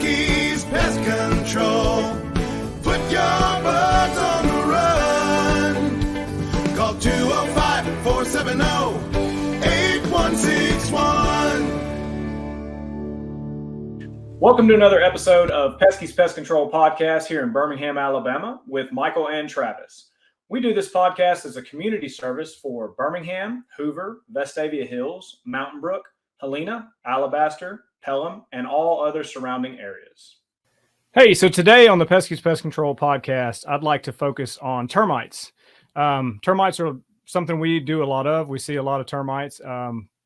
Peskies Pest Control. Put your birds on the run. Call 205-470-8161. Welcome to another episode of Peskies Pest Control Podcast here in Birmingham, Alabama with Michael and Travis. We do this podcast as a community service for Birmingham, Hoover, Vestavia Hills, Mountain Brook, Helena, Alabaster, Pelham, and all other surrounding areas. Hey, so today on the Peskies Pest Control Podcast, I'd like to focus on termites. Termites are something we do a lot of. We see a lot of termites,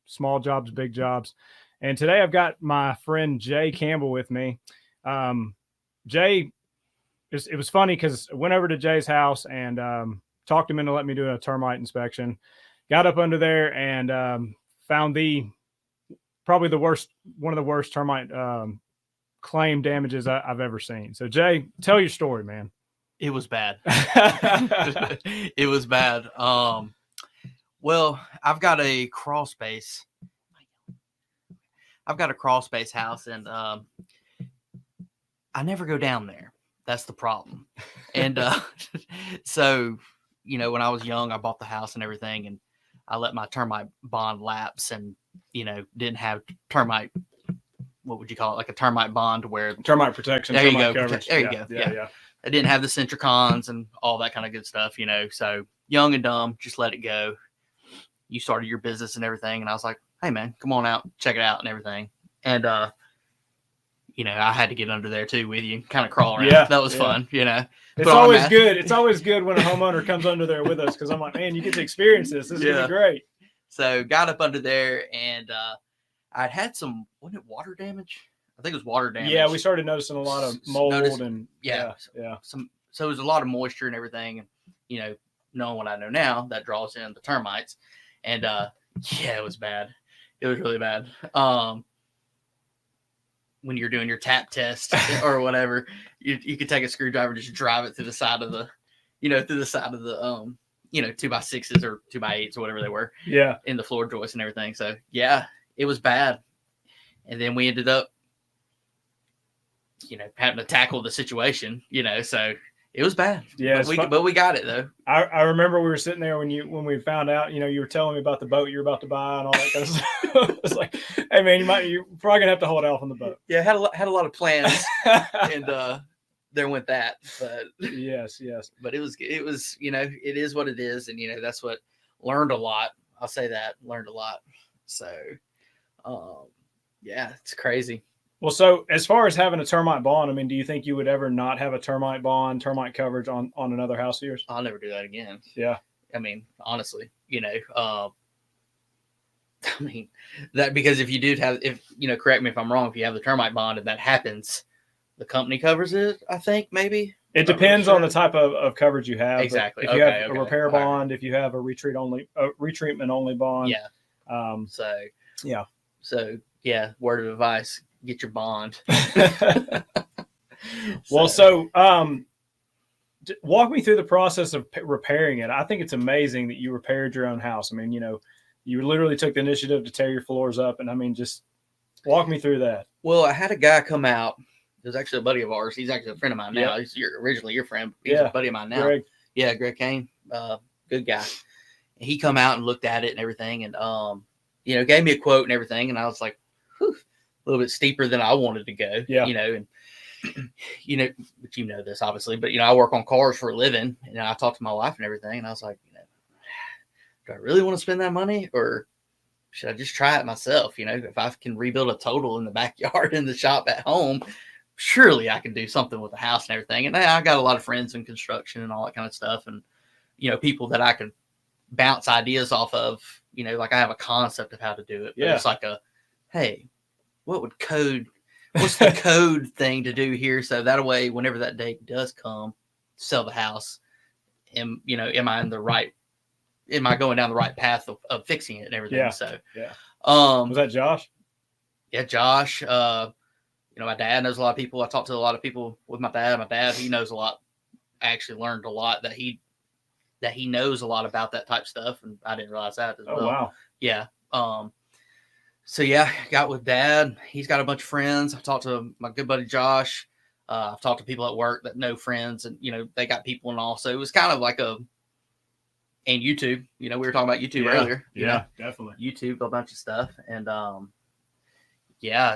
small jobs, big jobs. And today I've got my friend Jay Campbell with me. Jay, it was funny because I went over to Jay's house and talked him into letting me do a termite inspection. Got up under there and found probably one of the worst termite claim damages I've ever seen. So Jay, tell your story, man. It was bad. It was bad. Well, I've got a crawl space. House, and I never go down there. That's the problem. And so, when I was young, I bought the house and everything, and I let my termite bond lapse and, didn't have termite, what would you call it? Like a termite bond where termite protection. There you termite go. Coverage. There you go. Yeah. I didn't have the Centricons and all that kind of good stuff, so young and dumb, just let it go. You started your business and everything. And I was like, hey man, come on out, check it out and everything. And, I had to get under there too with you and kind of crawl around. Yeah, that was fun, It's always good. It's always good when a homeowner comes under there with us because I'm like, man, you get to experience this. This is going to be great. So got up under there and I'd had some, wasn't it water damage? I think it was water damage. Yeah, we started noticing a lot of mold and yeah. So it was a lot of moisture and everything. And, knowing what I know now, that draws in the termites. And it was bad. It was really bad. When you're doing your tap test or whatever, you could take a screwdriver and just drive it through the side of the 2x6s or 2x8s or whatever they were. Yeah. In the floor joists and everything. So yeah, it was bad. And then we ended up, having to tackle the situation, so it was bad. Yeah. But we got it though. I remember we were sitting there when we found out, you were telling me about the boat you're about to buy and all that kind of stuff. It's like, hey man, you're probably gonna have to hold off on the boat. Yeah, had a lot of plans, and there went that. But yes. But it was it is what it is, and that's what learned a lot. I'll say that learned a lot. So, yeah, it's crazy. Well, so as far as having a termite bond, do you think you would ever not have a termite bond, termite coverage on another house of yours? I'll never do that again. Yeah. Honestly, that because if you do correct me if I'm wrong, if you have the termite bond and that happens, the company covers it, I think maybe. It depends on the type of coverage you have. Exactly. If you have a repair bond, if you have a retreatment only bond. Yeah. So word of advice, get your bond. Well, walk me through the process of repairing it. I think it's amazing that you repaired your own house. You literally took the initiative to tear your floors up, and just walk me through that. Well, I had a guy come out. It was actually a buddy of ours. He's actually a friend of mine now. He's originally your friend. He's a buddy of mine now. Greg. Yeah, Greg Kane. Good guy. And he come out and looked at it and everything, and gave me a quote and everything, and I was like, whew, a little bit steeper than I wanted to go. Yeah. And but this obviously, but I work on cars for a living, and I talked to my wife and everything, and I was like, do I really want to spend that money, or should I just try it myself? If I can rebuild a total in the backyard in the shop at home, surely I can do something with the house and everything. And I got a lot of friends in construction and all that kind of stuff, and people that I could bounce ideas off of. Like I have a concept of how to do it, but it's like hey, what's the code thing to do here? So that way, whenever that day does come, sell the house, am I going down the right path of fixing it and everything? Yeah. So, was that Josh? Yeah, Josh. My dad knows a lot of people. I talked to a lot of people with my dad. My dad, he knows a lot. I actually learned a lot that he knows a lot about that type of stuff, and I didn't realize that as well. Oh wow. Yeah. So yeah, got with Dad. He's got a bunch of friends. I talked to my good buddy Josh. I've talked to people at work that know friends, and they got people and all. So it was kind of like and YouTube. We were talking about YouTube earlier. Definitely. YouTube, a bunch of stuff, and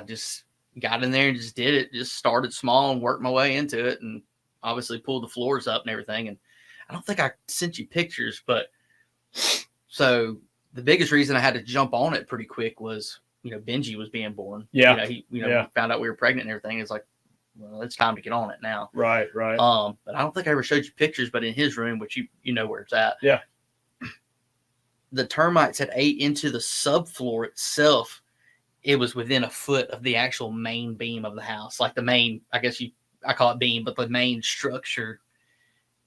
just got in there and just did it. Just started small and worked my way into it, and obviously pulled the floors up and everything. And I don't think I sent you pictures, but so the biggest reason I had to jump on it pretty quick was, Benji was being born. Yeah. He found out we were pregnant and everything. It's like, well, it's time to get on it now. Right. But I don't think I ever showed you pictures, but in his room, which you know where it's at. Yeah. The termites had ate into the subfloor itself. It was within a foot of the actual main beam of the house. Like the main, I call it beam, but the main structure.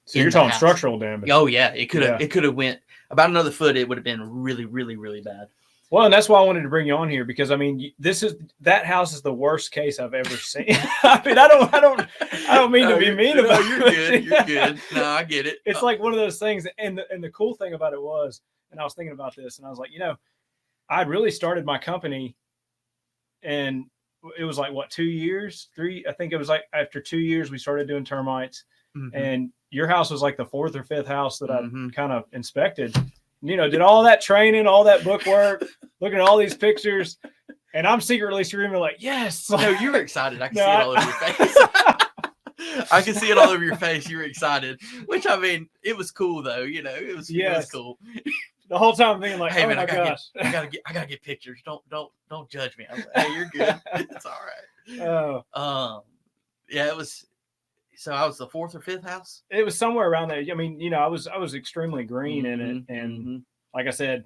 So you're talking structural damage. Oh yeah. It could have went about another foot. It would have been really, really, really bad. Well, and that's why I wanted to bring you on here, because I mean, that house is the worst case I've ever seen. I mean, I don't mean to be mean about it. You're good. You're good. No, I get it. It's like one of those things. And the cool thing about it was, and I was thinking about this, and I was like, I'd really started my company, and it was like, what, 2 years, 3? I think it was like after 2 years, we started doing termites. Mm-hmm. And your house was like the 4th or 5th house that I kind of inspected. Did all that training, all that book work, looking at all these pictures, and I'm secretly screaming like, yes. No, you were excited. I can see it all over your face. I can see it all over your face. You were excited, which, I mean, it was cool though. It was cool. The whole time I'm thinking like, hey, man, my gosh. I gotta get pictures. Don't judge me. I was like, hey, you're good. It's all right. Oh. Yeah, it was. So I was the 4th or 5th house. It was somewhere around there. I mean, I was extremely green in it, and like I said,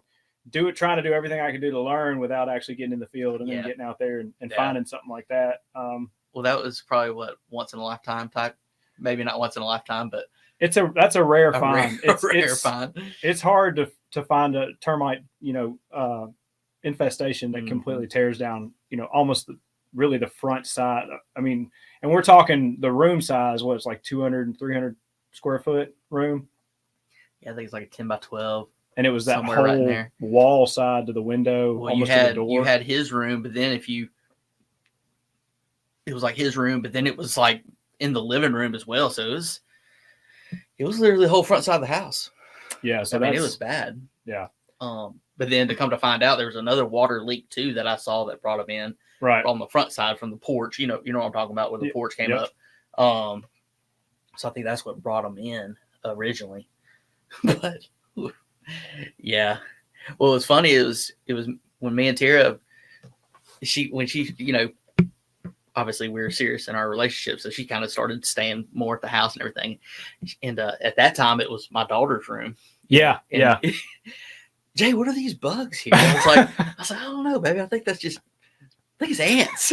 trying to do everything I could do to learn without actually getting in the field and then getting out there and finding something like that. Well, that was probably once in a lifetime type. Maybe not once in a lifetime, but that's a rare find. It's a rare find. It's hard to find a termite, infestation that completely tears down, almost really the front side. I mean, and we're talking the room size, it's like 200 and 300 square foot room. Yeah, I think it's like a 10 by 12. And it was that whole right there. Wall side to the window. Well, almost to the door. You had his room, but then it was like his room, but then it was like in the living room as well. So it was literally the whole front side of the house. Yeah. So it was bad. Yeah. But then to come to find out, there was another water leak too that I saw that brought them in. Right on the front side from the porch, you know what I'm talking about, where the porch came up. So I think that's what brought them in originally. But yeah, well, it's funny. It was when me and Tara, when she, obviously we were serious in our relationship, so she kind of started staying more at the house and everything. And at that time, it was my daughter's room. Yeah, and Jay, what are these bugs here? I was like, I don't know, baby. I think it's ants.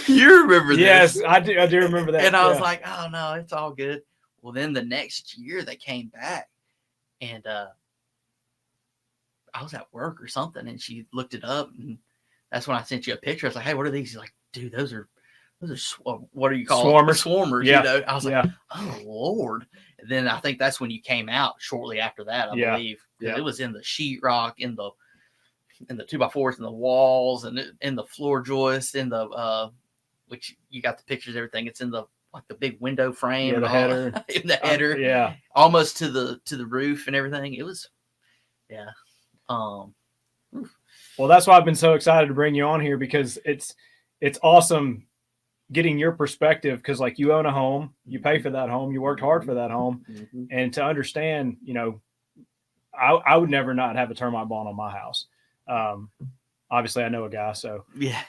You remember this? Yes, I do remember that. And I was like, oh no, it's all good. Well, then the next year they came back, and I was at work or something, and she looked it up, and that's when I sent you a picture. I was like, hey, what are these? She's like, dude, those are what do you call swarmers? Swarmers. Yeah. I was like, oh Lord. And then I think that's when you came out shortly after that. I believe it was in the sheetrock, in the 2x4s, in the walls, and in the floor joist, in the which you got the pictures, everything. It's in the big window frame, the header, in the header, almost to the roof and everything. It was, Well, that's why I've been so excited to bring you on here, because it's awesome getting your perspective, because like you own a home, you pay for that home, you worked hard for that home, and to understand, I would never not have a termite bomb on my house. Obviously I know a guy, so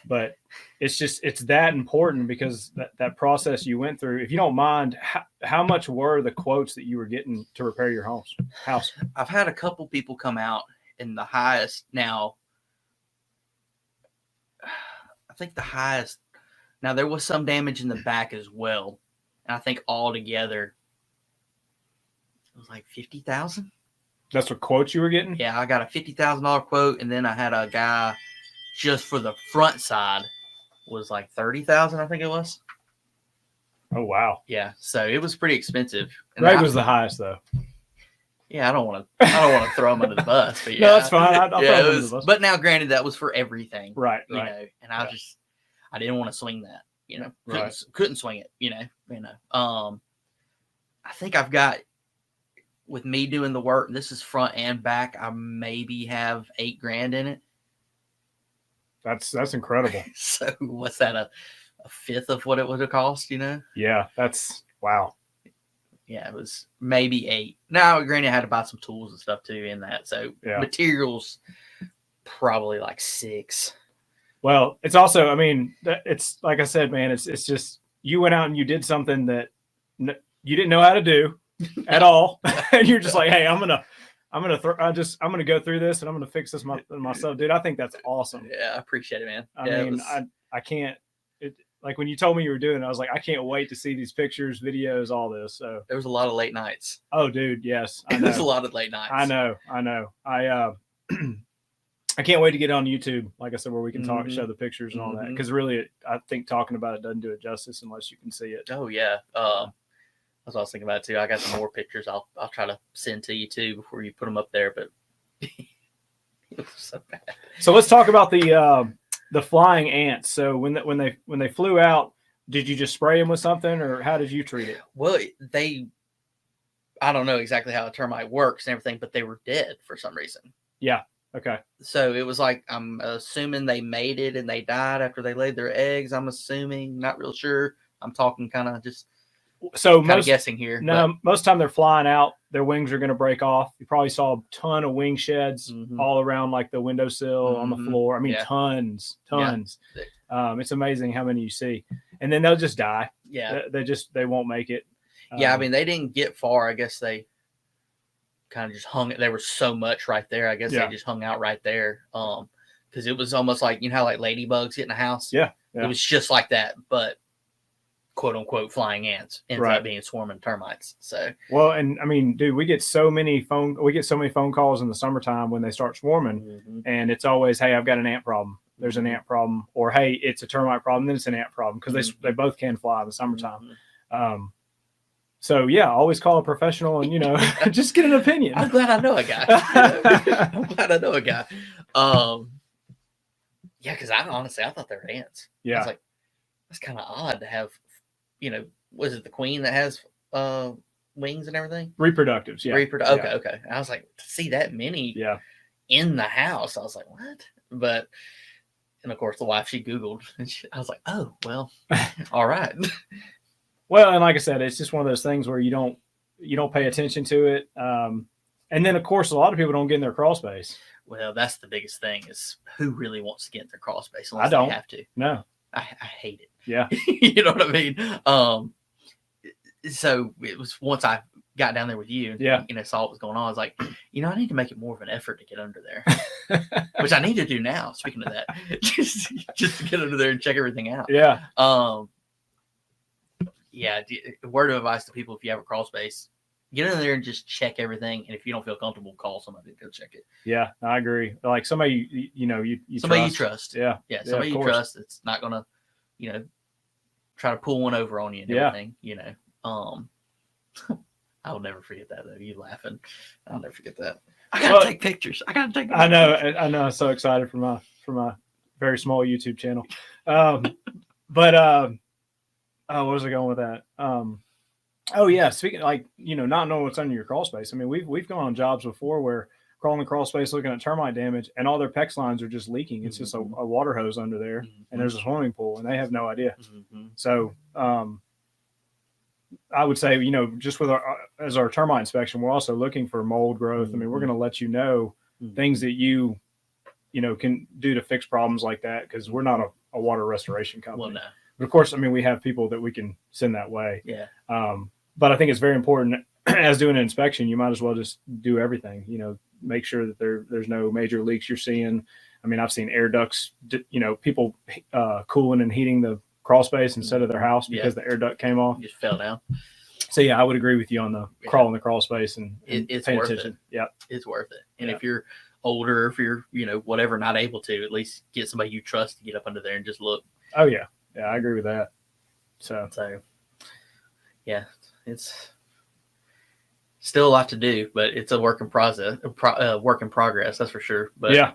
but it's that important, because that process you went through. If you don't mind, how much were the quotes that you were getting to repair your house? I've had a couple people come out, and the highest now, I think the highest, now there was some damage in the back as well, and I think altogether it was like $50,000. That's what quotes you were getting? Yeah, I got a $50,000 quote, and then I had a guy just for the front side was like $30,000, I think it was. Oh wow! Yeah, so it was pretty expensive. And Greg was the highest though. Yeah, I don't want to throw them under the bus, but yeah, No, that's fine. I'll throw them it under was, the bus. but now, granted, that was for everything, Right. you know, and I didn't want to swing that, you know, couldn't swing it, you know. I think I've got, with me doing the work, this is front and back, I maybe have $8,000 in it. That's incredible. So what's that, a fifth of what it would have cost, you know? Yeah, that's wow. Yeah, it was maybe 8. Now, granted, I had to buy some tools and stuff too in that. So materials, probably like 6. Well, it's also, I mean, it's like I said, man, it's just, you went out and you did something that you didn't know how to do at all. And you're just like, hey, I'm going to go through this and I'm going to fix this myself. Dude, I think that's awesome. Yeah, I appreciate it, man. I mean, I can't, like when you told me you were doing it, I was like, I can't wait to see these pictures, videos, all this. So there was a lot of late nights. Oh, dude, yes. I know. There's a lot of late nights. I know. I can't wait to get on YouTube, like I said, where we can show the pictures and all that. Because really, I think talking about it doesn't do it justice unless you can see it. Oh, yeah. That's what I was thinking about, too. I got some more pictures I'll try to send to you, too, before you put them up there. But it was so bad. So let's talk about the flying ants. So when they flew out, did you just spray them with something, or how did you treat it? Well, I don't know exactly how a termite works and everything, but they were dead for some reason. Yeah. Okay. So it was like, I'm assuming they mated and they died after they laid their eggs. I'm assuming, not real sure. I'm talking kind of just guessing here. No, most of the time they're flying out, their wings are going to break off. You probably saw a ton of wing sheds all around, like the windowsill, on the floor. I mean, tons. Yeah. It's amazing how many you see. And then they'll just die. Yeah. They won't make it. Yeah. I mean, they didn't get far. I guess they kind of just hung it. There was so much right there. I guess they just hung out right there. Because it was almost like, you know how like ladybugs get in a house? Yeah. It was just like that, but quote unquote flying ants ends up being swarming termites. So well, and I mean, dude, we get so many phone calls in the summertime when they start swarming, and it's always, hey, I've got an ant problem. There's an ant problem, or hey, it's a termite problem. Then it's an ant problem, because they both can fly in the summertime. So yeah, always call a professional and just get an opinion. I'm glad I know a guy. Yeah, because I thought they were ants. Yeah, I was like, that's kind of odd to have. Was it the queen that has wings and everything? Reproductives, yeah. Okay. I was like, to see that many in the house, I was like, what? But, and of course, the wife, she Googled, and I was like, oh, well, all right. Well, and like I said, it's just one of those things where you don't pay attention to it. And then, of course, a lot of people don't get in their crawl space. Well, that's the biggest thing, is who really wants to get in their crawl space unless I don't they have to. No. I hate it. Yeah. You know what I mean? So it was once I got down there with you and saw what was going on, I was like, I need to make it more of an effort to get under there, which I need to do now. Speaking of that, just to get under there and check everything out. Yeah. Yeah. Word of advice to people: if you have a crawl space, get in there and just check everything. And if you don't feel comfortable, call somebody to go check it. Yeah, I agree. Like somebody you trust. Yeah. Yeah. Somebody you trust. It's not gonna, try to pull one over on you and everything. I'll never forget that though. You laughing? I'll never forget that. I gotta take pictures. I know. I'm so excited for my very small YouTube channel. What was I going with that? Oh yeah, speaking not knowing what's under your crawl space. I mean, we've gone on jobs before where crawling the crawl space looking at termite damage, and all their PEX lines are just leaking. It's just a water hose under there, and there's a swimming pool, and they have no idea. So I would say, just with our termite inspection, we're also looking for mold growth. I mean, we're going to let you know things that you can do to fix problems like that, because we're not a water restoration company. Well, no. But of course, I mean, we have people that we can send that way. Yeah. But I think it's very important, as doing an inspection, you might as well just do everything, make sure that there's no major leaks you're seeing. I mean, I've seen air ducts, people cooling and heating the crawl space instead of their house because the air duct came off. Just fell down. So yeah, I would agree with you on the crawling the crawl space and it's paying worth attention. It. Yeah. It's worth it. And if you're older, if you're, whatever, not able to, at least get somebody you trust to get up under there and just look. Oh yeah. Yeah, I agree with that. So yeah, it's Still a lot to do, but it's a work in process, work in progress. That's for sure. But yeah,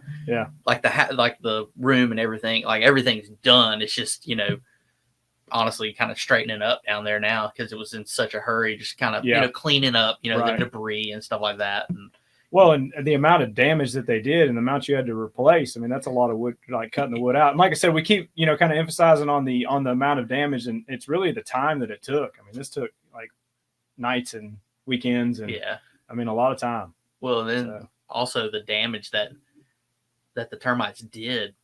like the room and everything, like everything's done. It's just, honestly kind of straightening up down there now because it was in such a hurry, just kind of, cleaning up, Right. the debris and stuff like that. And well, and the amount of damage that they did and the amount you had to replace, I mean, that's a lot of wood, like cutting the wood out. And like I said, we keep, kind of emphasizing on the amount of damage, and it's really the time that it took. I mean, this took like nights and weekends, and I mean, a lot of time. Well, then also the damage that the termites did,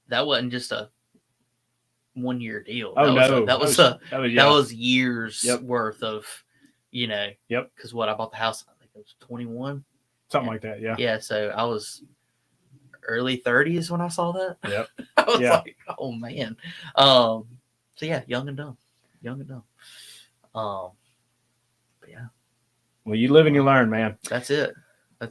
that wasn't just a 1 year deal. That was years worth of, because I bought the house, I think it was 21, something like that. Yeah. So I was early 30s when I saw that. Yep. I was like, oh man. So yeah, young and dumb. But yeah. Well, you live and you learn, man. That's it.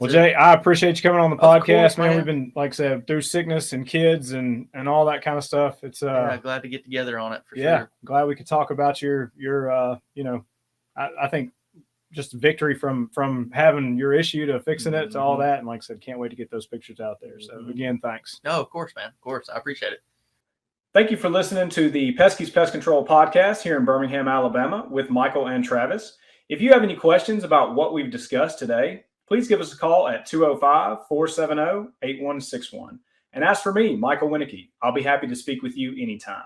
Jay, I appreciate you coming on the podcast, course, man. We've been, like I said, through sickness and kids and all that kind of stuff. It's glad to get together on it for sure. Glad we could talk about your I think just victory from having your issue to fixing it to all that. And like I said, can't wait to get those pictures out there. So again, thanks. No, of course, man. Of course. I appreciate it. Thank you for listening to the Peskies Pest Control Podcast here in Birmingham, Alabama with Michael and Travis. If you have any questions about what we've discussed today, please give us a call at 205-470-8161 and ask for me, Michael Winnicky. I'll be happy to speak with you anytime.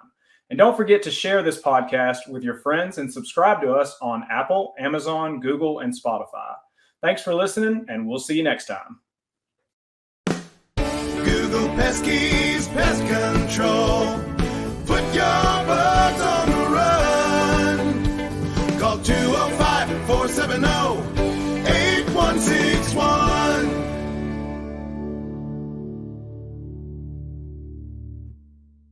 And don't forget to share this podcast with your friends and subscribe to us on Apple, Amazon, Google, and Spotify. Thanks for listening, and we'll see you next time. Google Peskies Pest Control.